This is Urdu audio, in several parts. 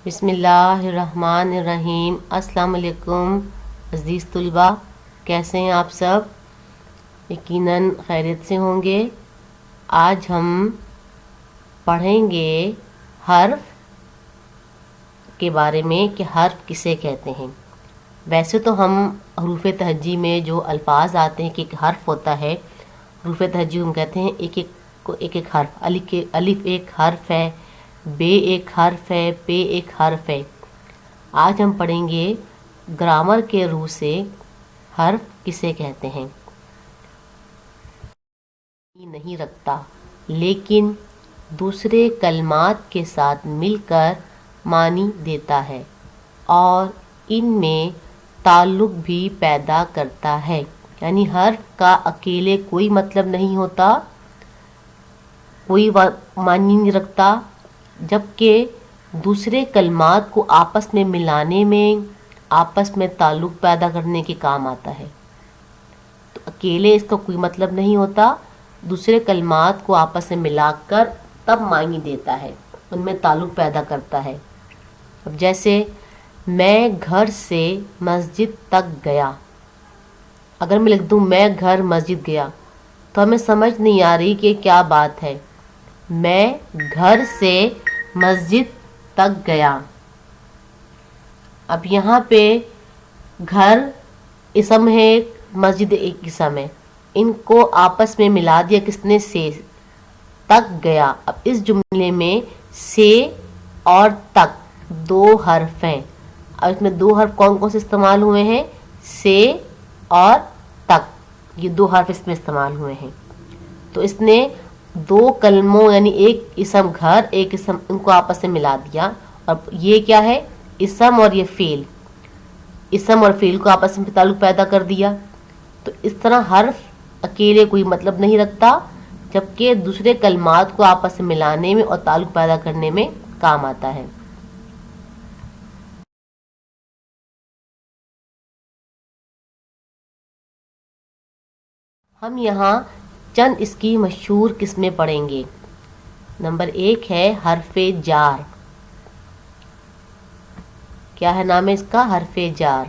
بسم اللہ الرحمن الرحیم۔ السلام علیکم عزیز طلباء، کیسے ہیں آپ سب؟ یقیناً خیریت سے ہوں گے۔ آج ہم پڑھیں گے حرف کے بارے میں کہ حرف کسے کہتے ہیں۔ ویسے تو ہم حروف تہجی میں جو الفاظ آتے ہیں کہ ایک حرف ہوتا ہے، حروف تہجی ہم کہتے ہیں ایک ایک حرف۔ الف ایک حرف ہے، بے ایک حرف ہے، پے ایک حرف ہے۔ آج ہم پڑھیں گے گرامر کے روح سے حرف کسے کہتے ہیں۔ نہیں رکھتا لیکن دوسرے کلمات کے ساتھ مل کر معنی دیتا ہے اور ان میں تعلق بھی پیدا کرتا ہے، یعنی حرف کا اکیلے کوئی مطلب نہیں ہوتا، کوئی معنی نہیں رکھتا، جبکہ دوسرے کلمات کو آپس میں ملانے میں، آپس میں تعلق پیدا کرنے کے کام آتا ہے۔ تو اکیلے اس کا کوئی مطلب نہیں ہوتا، دوسرے کلمات کو آپس میں ملا کر تب معنی دیتا ہے، ان میں تعلق پیدا کرتا ہے۔ اب جیسے میں گھر سے مسجد تک گیا، اگر میں لکھ دوں میں گھر مسجد گیا تو ہمیں سمجھ نہیں آ رہی کہ کیا بات ہے۔ میں گھر سے مسجد تک گیا، اب یہاں پہ گھر اسم ہے، مسجد ایک اسم ہے، ان کو آپس میں ملا دیا کس نے؟ سے۔ تک گیا، اب اس جملے میں سے اور تک دو حرف ہیں۔ اب اس میں دو حرف کون کون سے استعمال ہوئے ہیں؟ سے اور تک، یہ دو حرف اس میں استعمال ہوئے ہیں۔ تو اس نے دو کلموں یعنی ایک اسم گھر ایک اسم، ان کو آپس میں ملا دیا، اور یہ کیا ہے؟ اسم اور یہ فعل، اسم اور فعل کو آپس میں تعلق پیدا کر دیا۔ تو اس طرح حرف اکیلے کوئی مطلب نہیں رکھتا، جبکہ دوسرے کلمات کو آپس میں ملانے میں اور تعلق پیدا کرنے میں کام آتا ہے۔ ہم یہاں چند اس کی مشہور قسمیں پڑھیں گے۔ نمبر 1 ہے حرف جار۔ کیا ہے نام ہے اس کا؟ حرف جار۔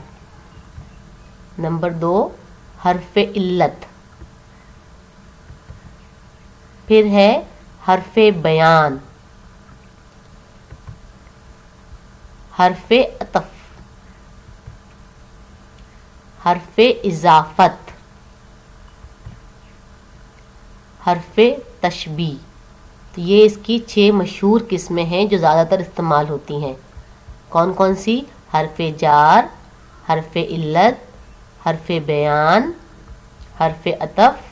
نمبر 2 حرف علت۔ پھر ہے حرف بیان، حرف عطف، حرف اضافت، حرف تشبیہ۔ تو یہ اس کی 6 مشہور قسمیں ہیں جو زیادہ تر استعمال ہوتی ہیں۔ کون کون سی؟ حرف جار، حرف علت، حرف بیان، حرف عطف،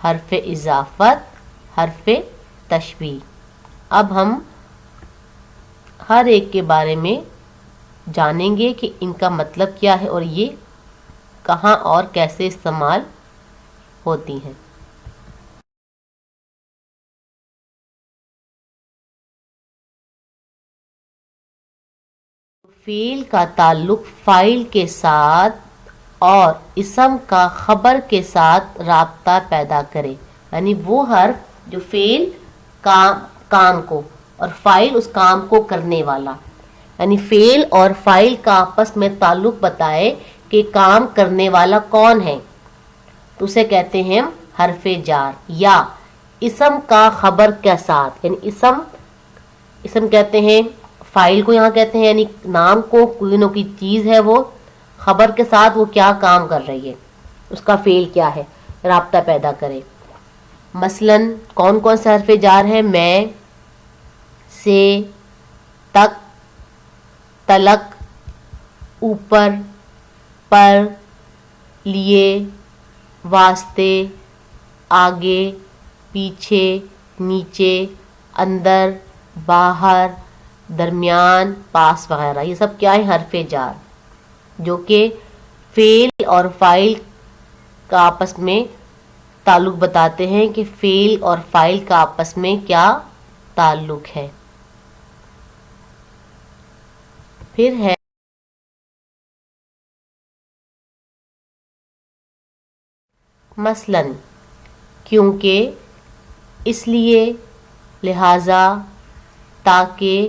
حرف اضافت، حرف تشبیہ۔ اب ہم ہر ایک کے بارے میں جانیں گے کہ ان کا مطلب کیا ہے اور یہ کہاں اور کیسے استعمال ہوتی ہیں۔ فعل کا تعلق فاعل کے ساتھ اور اسم کا خبر کے ساتھ رابطہ پیدا کرے، یعنی وہ حرف جو فعل کام کو اور فاعل اس کام کو کرنے والا، یعنی فعل اور فاعل کا آپس میں تعلق بتائے کہ کام کرنے والا کون ہے، تو اسے کہتے ہیں حرف جار۔ یا اسم کا خبر کے ساتھ، یعنی اسم کہتے ہیں فاعل کو، یہاں کہتے ہیں یعنی نام کو، کوئی نہ کوئی چیز ہے وہ، خبر کے ساتھ وہ کیا کام کر رہی ہے، اس کا فعل کیا ہے، رابطہ پیدا کرے۔ مثلاً کون کون سے حرف جار ہیں؟ میں، سے، تک، تلک، اوپر، پر، لیے، واسطے، آگے، پیچھے، نیچے، اندر، باہر، درمیان، پاس وغیرہ۔ یہ سب کیا ہے؟ حرف جار، جو کہ فعل اور فاعل کا آپس میں تعلق بتاتے ہیں کہ فعل اور فاعل کا آپس میں کیا تعلق ہے۔ پھر ہے مثلاً، کیونکہ، اس لیے، لہذا، تاکہ،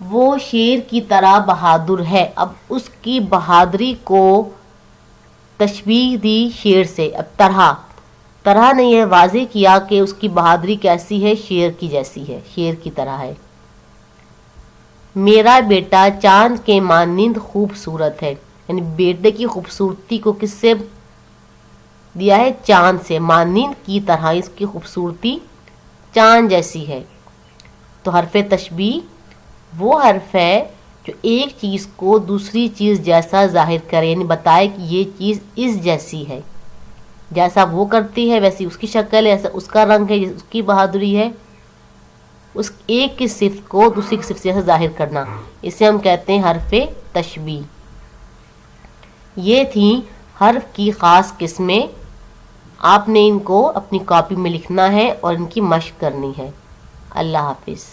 وہ شیر کی طرح بہادر ہے. اب اس کی بہادری کو تشبیہ دی شیر سے. اب طرح نے یہ واضح کیا کہ اس کی بہادری کیسی ہے، شیر کی جیسی ہے، شیر کی طرح ہے. میرا بیٹا چاند کے مانند خوبصورت ہے. یعنی بیٹے کی خوبصورتی کو کس سے دیا ہے؟ چاند سے. مانند کی طرح، اس کی خوبصورتی چاند جیسی ہے. تو حرف تشبیہ وہ حرف ہے جو ایک چیز کو دوسری چیز جیسا ظاہر کرے، یعنی بتائے کہ یہ چیز اس جیسی ہے، جیسا وہ کرتی ہے ویسی اس کی شکل ہے، ایسا اس کا رنگ ہے، اس کی بہادری ہے. اس ایک کی صفت کو دوسری کی صفت سے ظاہر کرنا، اسے ہم کہتے ہیں حرف تشبیہ. یہ تھیں حرف کی خاص قسمیں. آپ نے ان کو اپنی کاپی میں لکھنا ہے اور ان کی مشق کرنی ہے. اللہ حافظ.